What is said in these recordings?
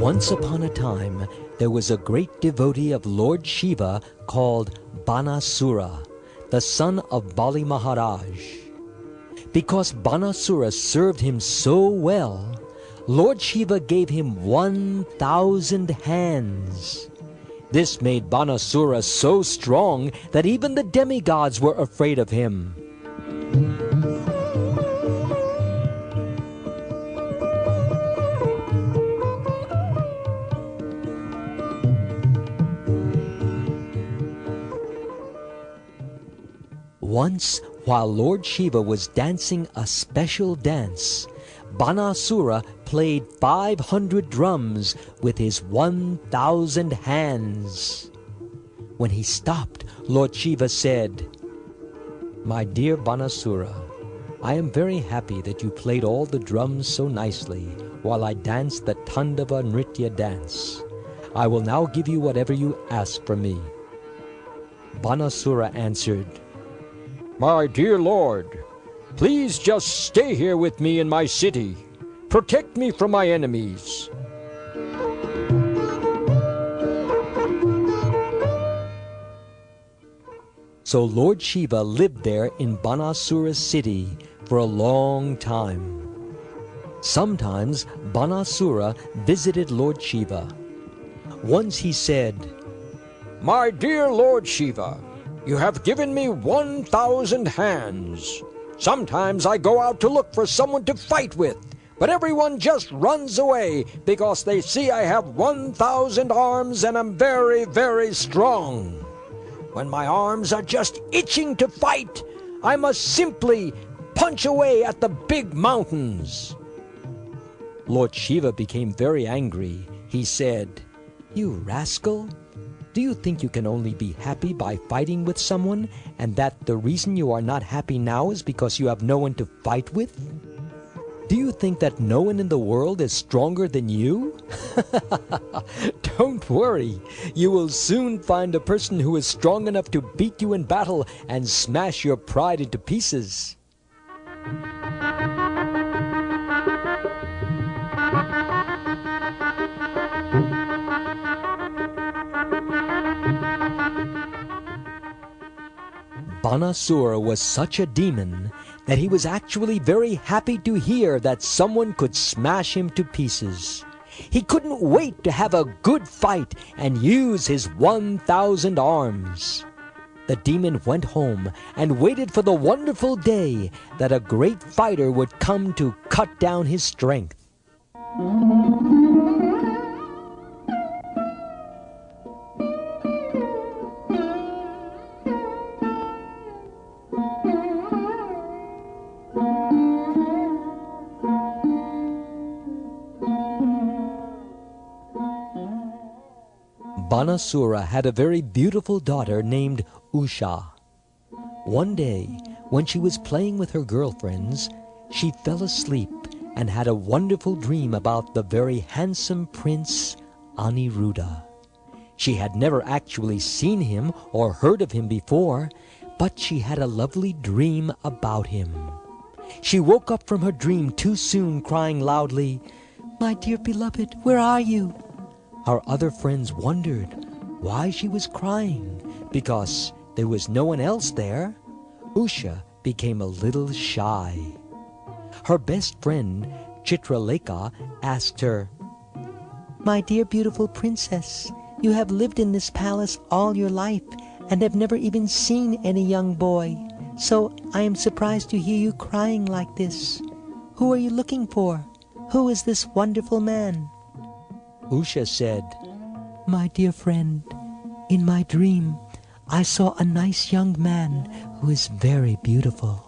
Once upon a time, there was a great devotee of Lord Shiva called Banasura, the son of Bali Maharaj. Because Banasura served him so well, Lord Shiva gave him 1,000 hands. This made Banasura so strong that even the demigods were afraid of him. Once, while Lord Shiva was dancing a special dance, Banasura played 500 drums with his 1,000 hands. When he stopped, Lord Shiva said, "My dear Banasura, I am very happy that you played all the drums so nicely while I danced the Tandava Nritya dance. I will now give you whatever you ask from me." Banasura answered, "My dear Lord, please just stay here with me in my city. Protect me from my enemies." So Lord Shiva lived there in Banasura's city for a long time. Sometimes Banasura visited Lord Shiva. Once he said, "My dear Lord Shiva, you have given me 1,000 hands. Sometimes I go out to look for someone to fight with, but everyone just runs away because they see I have 1,000 arms and am very, very strong. When my arms are just itching to fight, I must simply punch away at the big mountains." Lord Shiva became very angry. He said, "You rascal! Do you think you can only be happy by fighting with someone, and that the reason you are not happy now is because you have no one to fight with? Do you think that no one in the world is stronger than you? Don't worry, you will soon find a person who is strong enough to beat you in battle and smash your pride into pieces." Banasura was such a demon that he was actually very happy to hear that someone could smash him to pieces. He couldn't wait to have a good fight and use his 1,000 arms. The demon went home and waited for the wonderful day that a great fighter would come to cut down his strength. Banasura had a very beautiful daughter named Usha. One day, when she was playing with her girlfriends, she fell asleep and had a wonderful dream about the very handsome prince Aniruddha. She had never actually seen him or heard of him before, but she had a lovely dream about him. She woke up from her dream too soon, crying loudly, "My dear beloved, where are you?" Our other friends wondered why she was crying, because there was no one else there. Usha became a little shy. Her best friend, Chitralekha, asked her, "My dear beautiful princess, you have lived in this palace all your life and have never even seen any young boy, so I am surprised to hear you crying like this. Who are you looking for? Who is this wonderful man?" Usha said, "My dear friend, in my dream I saw a nice young man who is very beautiful.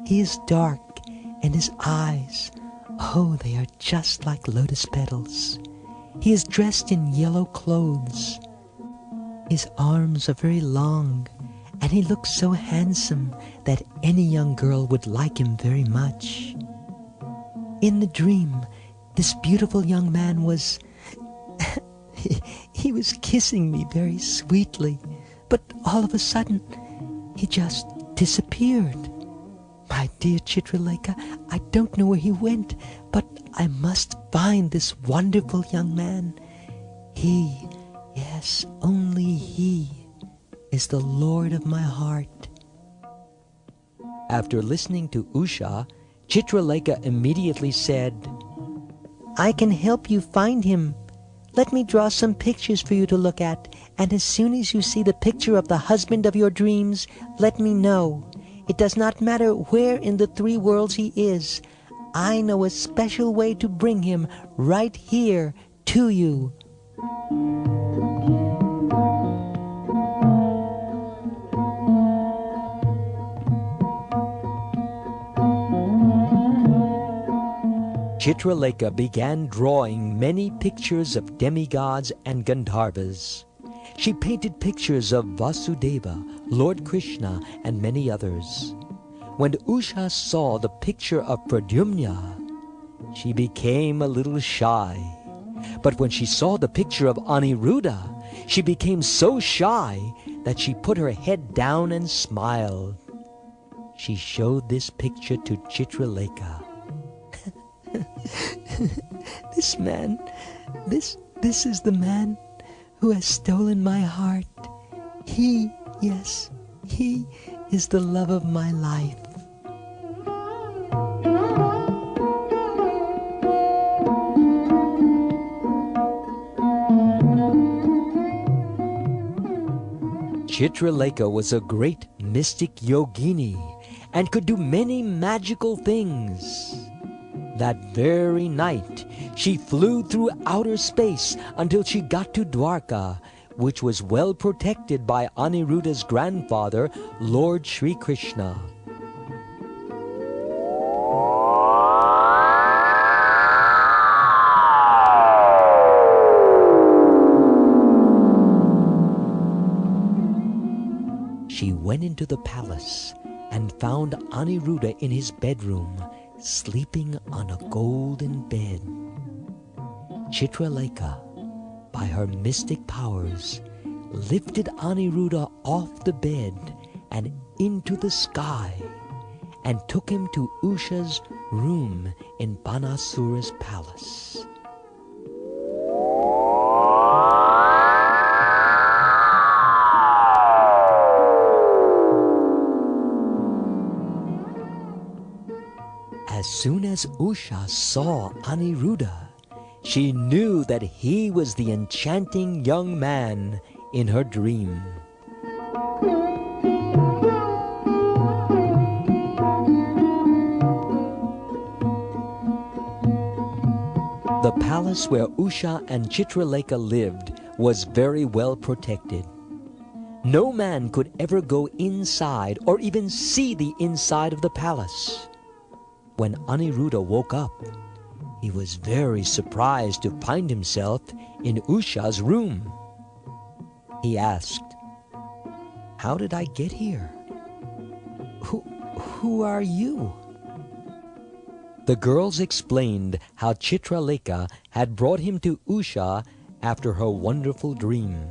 He is dark, and his eyes, oh, they are just like lotus petals. He is dressed in yellow clothes. His arms are very long, and he looks so handsome that any young girl would like him very much. In the dream, this beautiful young man was... he was kissing me very sweetly, but all of a sudden, he just disappeared. My dear Chitralekha, I don't know where he went, but I must find this wonderful young man. He, yes, only he, is the Lord of my heart." After listening to Usha, Chitralekha immediately said, "I can help you find him. Let me draw some pictures for you to look at, and as soon as you see the picture of the husband of your dreams, let me know. It does not matter where in the 3 worlds he is. I know a special way to bring him right here to you." Chitralekha began drawing many pictures of demigods and Gandharvas. She painted pictures of Vasudeva, Lord Krishna, and many others. When Usha saw the picture of Pradyumna, she became a little shy. But when she saw the picture of Aniruddha, she became so shy that she put her head down and smiled. She showed this picture to Chitralekha. This is the man who has stolen my heart. He, yes, he is the love of my life. Chitralekha was a great mystic yogini and could do many magical things. That very night, she flew through outer space until she got to Dwarka, which was well protected by Aniruddha's grandfather, Lord Sri Krishna. She went into the palace and found Aniruddha in his bedroom, sleeping on a golden bed. Chitralekha, by her mystic powers, lifted Aniruddha off the bed and into the sky and took him to Usha's room in Banasura's palace. As soon as Usha saw Aniruddha, she knew that he was the enchanting young man in her dream. The palace where Usha and Chitralekha lived was very well protected. No man could ever go inside or even see the inside of the palace. When Aniruddha woke up, he was very surprised to find himself in Usha's room. He asked, "How did I get here? Who are you?" The girls explained how Chitralekha had brought him to Usha after her wonderful dream.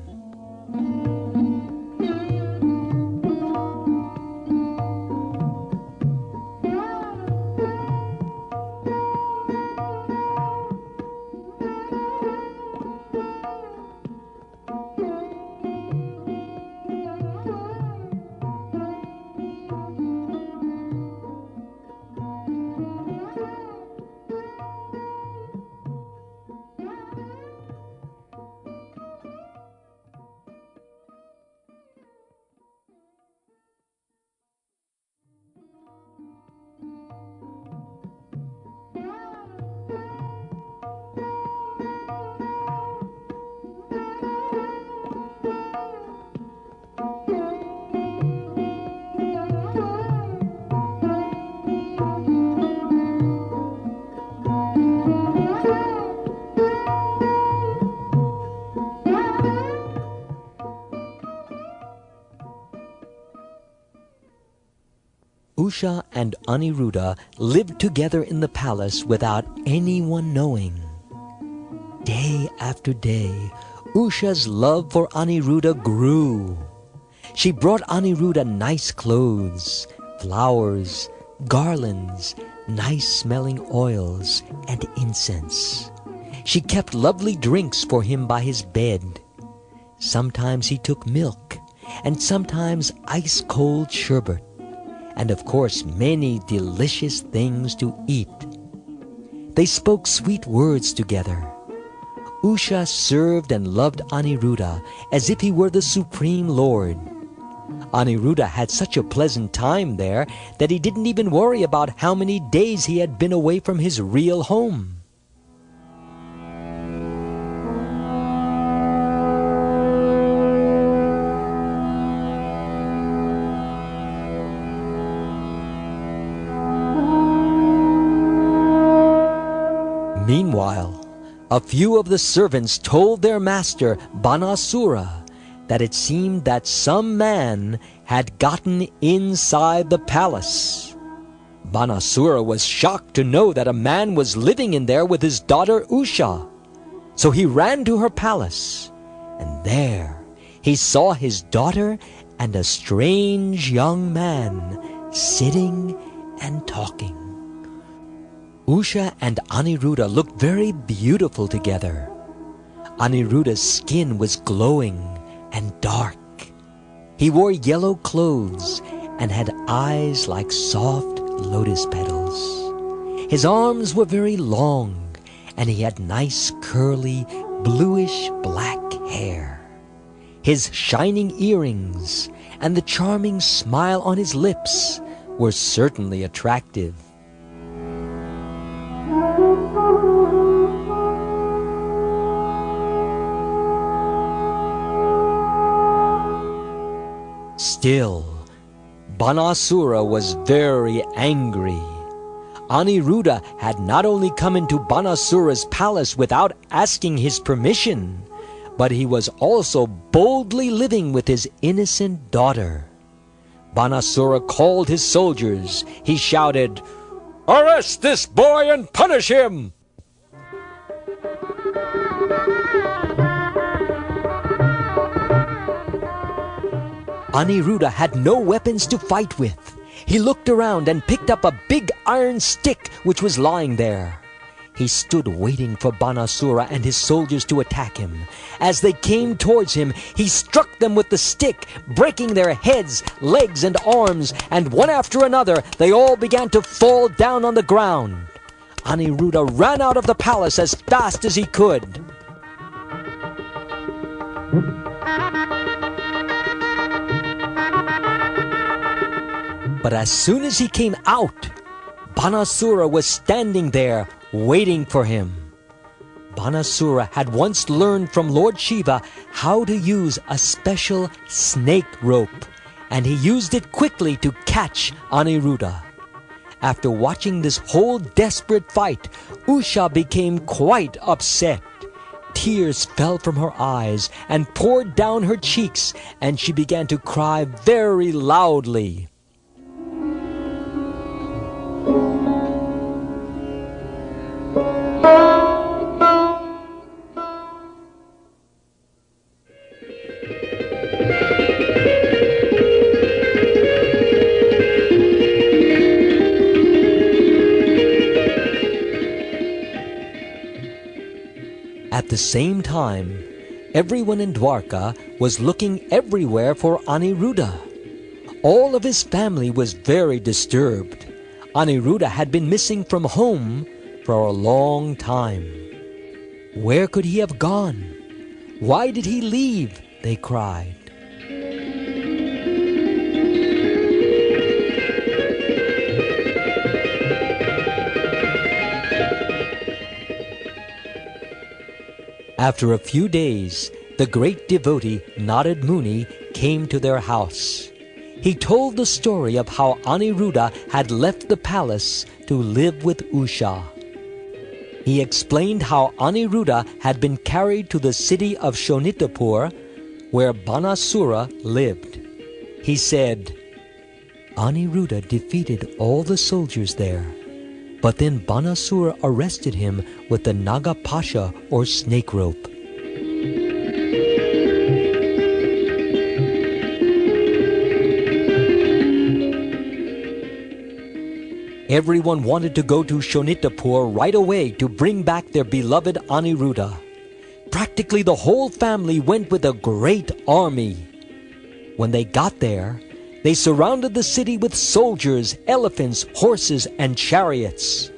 Usha and Aniruddha lived together in the palace without anyone knowing. Day after day, Usha's love for Aniruddha grew. She brought Aniruddha nice clothes, flowers, garlands, nice-smelling oils and incense. She kept lovely drinks for him by his bed. Sometimes he took milk, and sometimes ice-cold sherbet, and of course many delicious things to eat. They spoke sweet words together. Usha served and loved Aniruddha as if he were the Supreme Lord. Aniruddha had such a pleasant time there that he didn't even worry about how many days he had been away from his real home. Meanwhile, a few of the servants told their master, Banasura, that it seemed that some man had gotten inside the palace. Banasura was shocked to know that a man was living in there with his daughter Usha. So he ran to her palace, and there he saw his daughter and a strange young man sitting and talking. Usha and Aniruddha looked very beautiful together. Aniruddha's skin was glowing and dark. He wore yellow clothes and had eyes like soft lotus petals. His arms were very long, and he had nice curly bluish black hair. His shining earrings and the charming smile on his lips were certainly attractive. Still, Banasura was very angry. Aniruddha had not only come into Banasura's palace without asking his permission, but he was also boldly living with his innocent daughter. Banasura called his soldiers. He shouted, "Arrest this boy and punish him!" Aniruddha had no weapons to fight with. He looked around and picked up a big iron stick which was lying there. He stood waiting for Banasura and his soldiers to attack him. As they came towards him, he struck them with the stick, breaking their heads, legs, and arms, and one after another they all began to fall down on the ground. Aniruddha ran out of the palace as fast as he could. But as soon as he came out, Banasura was standing there waiting for him. Banasura had once learned from Lord Shiva how to use a special snake rope, and he used it quickly to catch Aniruddha. After watching this whole desperate fight, Usha became quite upset. Tears fell from her eyes and poured down her cheeks, and she began to cry very loudly. At the same time, everyone in Dwarka was looking everywhere for Aniruddha. All of his family was very disturbed. Aniruddha had been missing from home for a long time. Where could he have gone? Why did he leave? They cried. After a few days, the great devotee Narad Muni came to their house. He told the story of how Aniruddha had left the palace to live with Usha. He explained how Aniruddha had been carried to the city of Shonitapur, where Banasura lived. He said, Aniruddha defeated all the soldiers there, but then Banasura arrested him with the Naga Pasha or snake rope. Everyone wanted to go to Shonitapur right away to bring back their beloved Aniruddha. Practically the whole family went with a great army. When they got there, they surrounded the city with soldiers, elephants, horses, and chariots.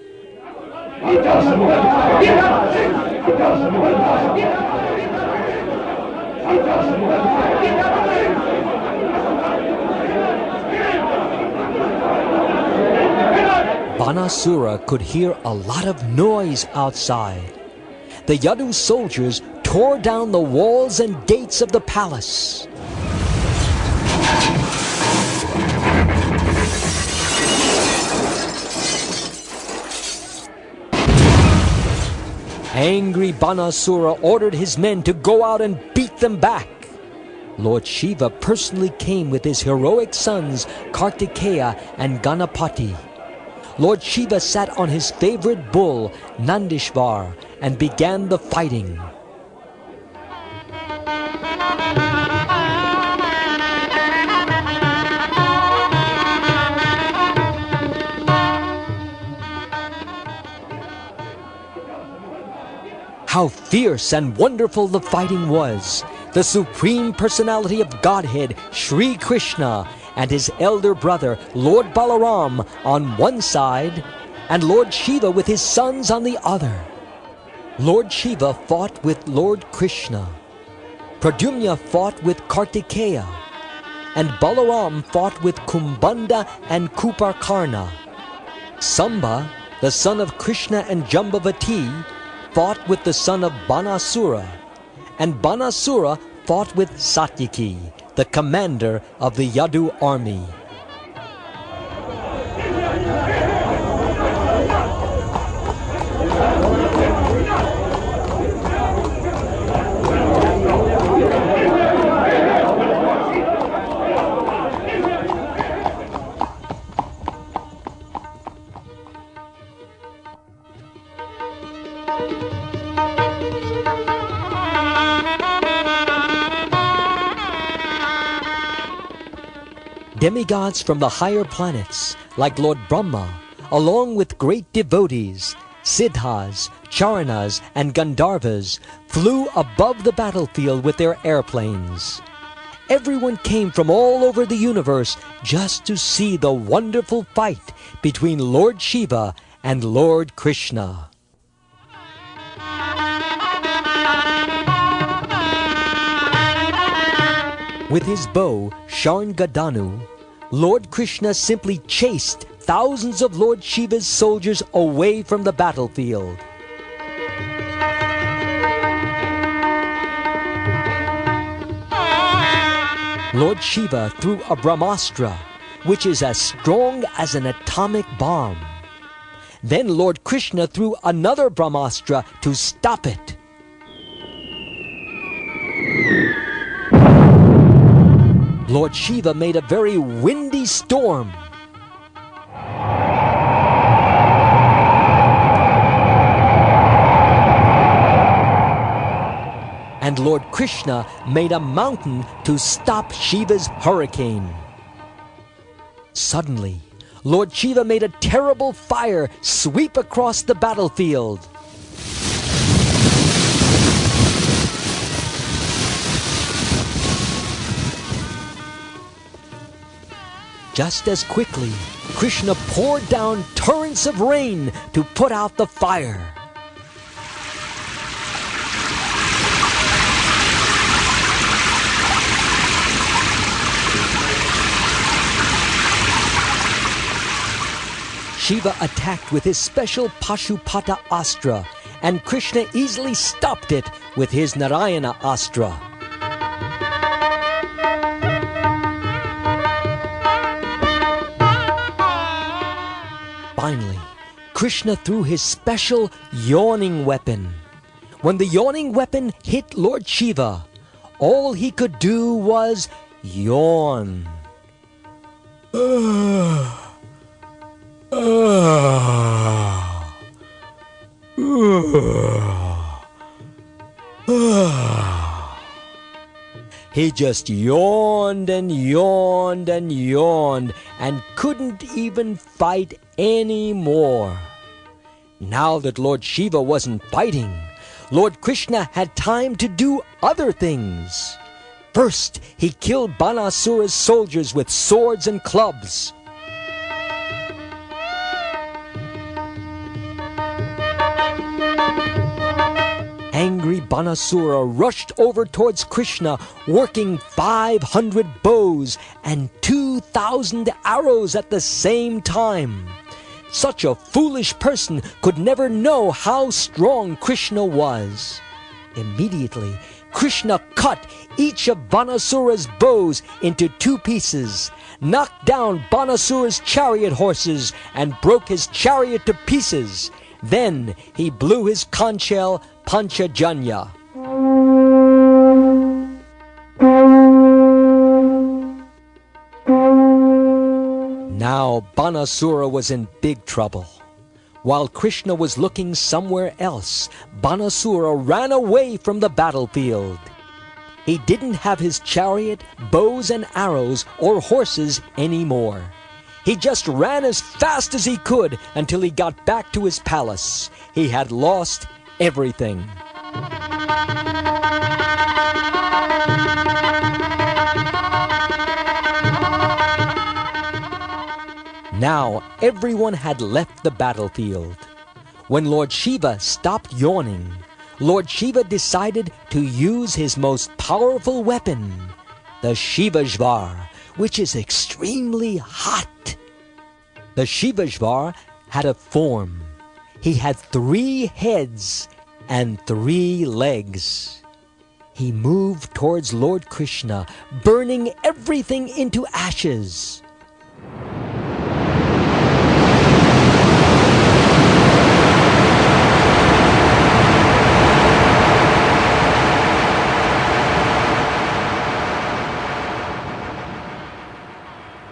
Banasura could hear a lot of noise outside. The Yadu soldiers tore down the walls and gates of the palace. Angry Banasura ordered his men to go out and beat them back. Lord Shiva personally came with his heroic sons Kartikeya and Ganapati. Lord Shiva sat on his favorite bull, Nandishvar, and began the fighting. How fierce and wonderful the fighting was! The Supreme Personality of Godhead, Sri Krishna, and his elder brother, Lord Balaram, on one side, and Lord Shiva with his sons on the other. Lord Shiva fought with Lord Krishna. Pradyumna fought with Kartikeya, and Balaram fought with Kumbhanda and Kuparkarna. Samba, the son of Krishna and Jambavati, fought with the son of Banasura, and Banasura fought with Satyaki, the commander of the Yadu army. Demigods from the higher planets, like Lord Brahma, along with great devotees, Siddhas, Charanas, and Gandharvas, flew above the battlefield with their airplanes. Everyone came from all over the universe just to see the wonderful fight between Lord Shiva and Lord Krishna. With his bow, Sharngadanu, Lord Krishna simply chased thousands of Lord Shiva's soldiers away from the battlefield. Lord Shiva threw a Brahmastra, which is as strong as an atomic bomb. Then Lord Krishna threw another Brahmastra to stop it. Lord Shiva made a very windy storm. And Lord Krishna made a mountain to stop Shiva's hurricane. Suddenly, Lord Shiva made a terrible fire sweep across the battlefield. Just as quickly, Krishna poured down torrents of rain to put out the fire. Shiva attacked with his special Pashupata Astra, and Krishna easily stopped it with his Narayana Astra. Finally, Krishna threw his special yawning weapon. When the yawning weapon hit Lord Shiva, all he could do was yawn. He just yawned and yawned and yawned and couldn't even fight anymore. Now that Lord Shiva wasn't fighting, Lord Krishna had time to do other things. First, he killed Banasura's soldiers with swords and clubs. Angry Banasura rushed over towards Krishna, working 500 bows and 2,000 arrows at the same time. Such a foolish person could never know how strong Krishna was. Immediately, Krishna cut each of Banasura's bows into 2 pieces, knocked down Banasura's chariot horses, and broke his chariot to pieces. Then he blew his conch shell Panchajanya. Now Banasura was in big trouble. While Krishna was looking somewhere else, Banasura ran away from the battlefield. He didn't have his chariot, bows and arrows, or horses anymore. He just ran as fast as he could until he got back to his palace. He had lost everything. Now everyone had left the battlefield. When Lord Shiva stopped yawning, Lord Shiva decided to use his most powerful weapon, the Shivajvar, which is extremely hot. The Shivajvar had a form. He had 3 heads and 3 legs. He moved towards Lord Krishna, burning everything into ashes.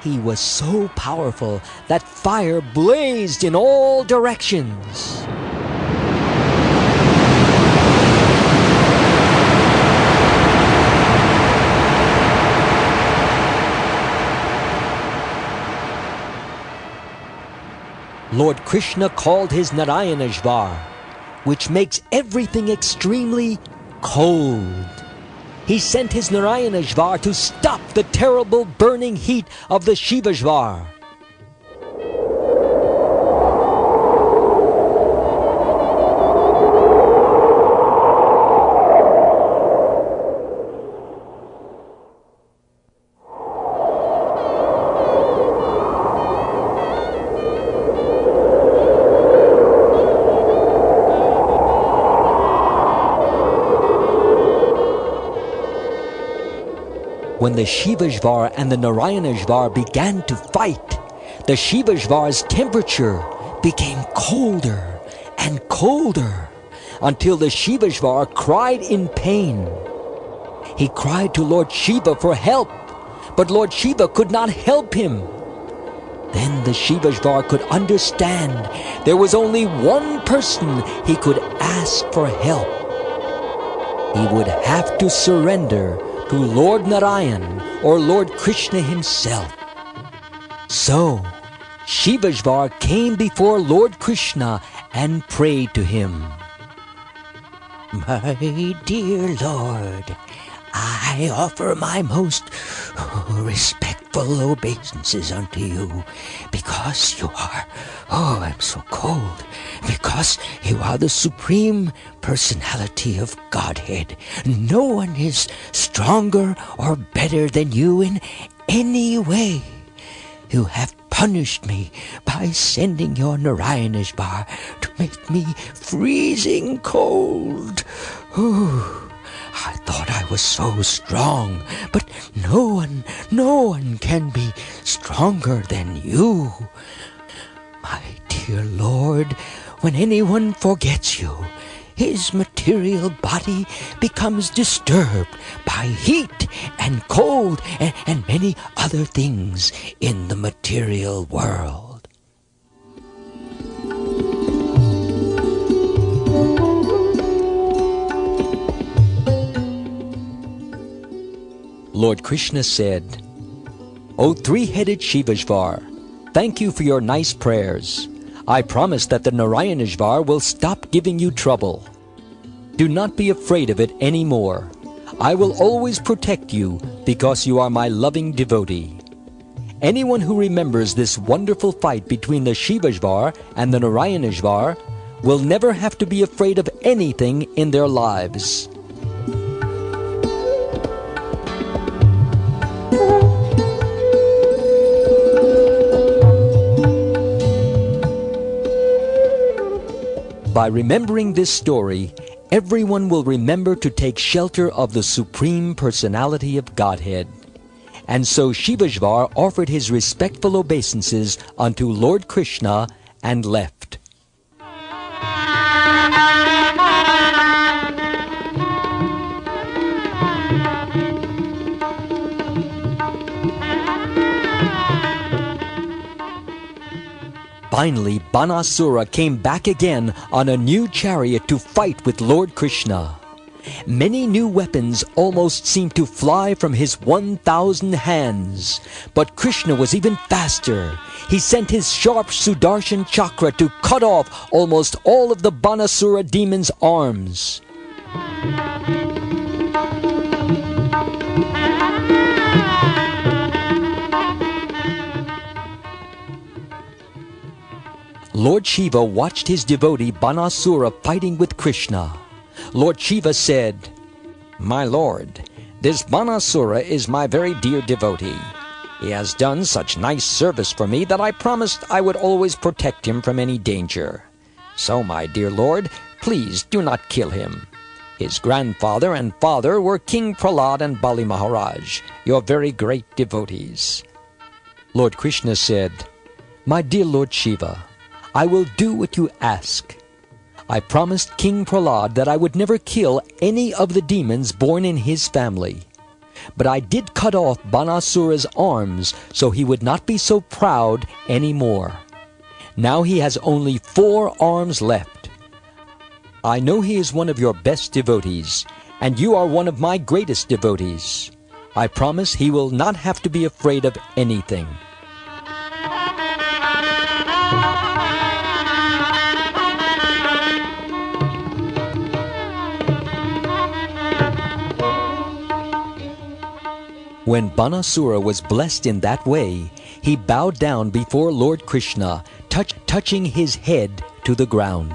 He was so powerful that fire blazed in all directions. Lord Krishna called his Narayana-jvar, which makes everything extremely cold. He sent his Narayana-jvar to stop the terrible burning heat of the Shivajvar. When the Shivajvar and the Narayana-jvar began to fight, the Shivajvar's temperature became colder and colder until the Shivajvar cried in pain. He cried to Lord Shiva for help, but Lord Shiva could not help him. Then the Shivajvar could understand there was only one person he could ask for help. He would have to surrender to Lord Narayan or Lord Krishna himself. So, Shivajvar came before Lord Krishna and prayed to him. My dear Lord, I offer my most respectful obeisances unto you, because you are, I'm so cold, because you are the Supreme Personality of Godhead. No one is stronger or better than you in any way. You have punished me by sending your Narayana-jvar to make me freezing cold. I thought I was so strong, but no one can be stronger than you. My dear Lord, when anyone forgets you, his material body becomes disturbed by heat and cold and many other things in the material world. Lord Krishna said, O 3-headed Shivajvar, Thank you for your nice prayers. I promise that the Narayaneshvar will stop giving you trouble. Do not be afraid of it any more. I will always protect you because you are my loving devotee. Anyone who remembers this wonderful fight between the Shivashvar and the Narayaneshvar will never have to be afraid of anything in their lives. By remembering this story, everyone will remember to take shelter of the Supreme Personality of Godhead. And so Shivashvar offered his respectful obeisances unto Lord Krishna and left. Finally, Banasura came back again on a new chariot to fight with Lord Krishna. Many new weapons almost seemed to fly from his 1,000 hands. But Krishna was even faster. He sent his sharp Sudarshan chakra to cut off almost all of the Banasura demon's arms. Lord Shiva watched his devotee Banasura fighting with Krishna. Lord Shiva said, "My lord, this Banasura is my very dear devotee. He has done such nice service for me that I promised I would always protect him from any danger. So, my dear lord, please do not kill him. His grandfather and father were King Prahlad and Bali Maharaj, your very great devotees." Lord Krishna said, "My dear Lord Shiva, I will do what you ask. I promised King Prahlad that I would never kill any of the demons born in his family. But I did cut off Banasura's arms so he would not be so proud anymore. Now he has only 4 arms left. I know he is one of your best devotees, and you are one of my greatest devotees. I promise he will not have to be afraid of anything." When Banasura was blessed in that way, he bowed down before Lord Krishna, touching his head to the ground.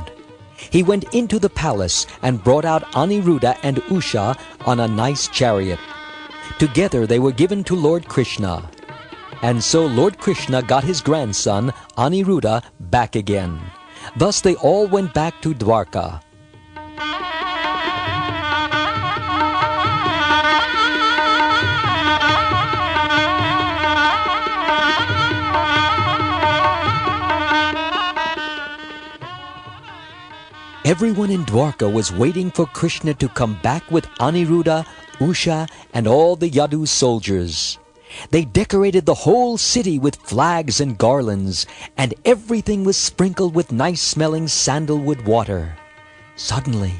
He went into the palace and brought out Aniruddha and Usha on a nice chariot. Together they were given to Lord Krishna. And so Lord Krishna got his grandson, Aniruddha, back again. Thus they all went back to Dwarka. Everyone in Dwarka was waiting for Krishna to come back with Aniruddha, Usha, and all the Yadu soldiers. They decorated the whole city with flags and garlands, and everything was sprinkled with nice-smelling sandalwood water. Suddenly,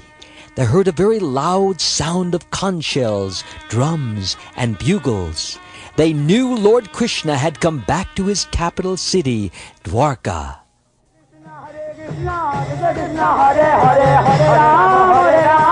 they heard a very loud sound of conch shells, drums, and bugles. They knew Lord Krishna had come back to his capital city, Dwarka. Krishna, Krishna, Hare Hare, Hare Rama, Hare Rama.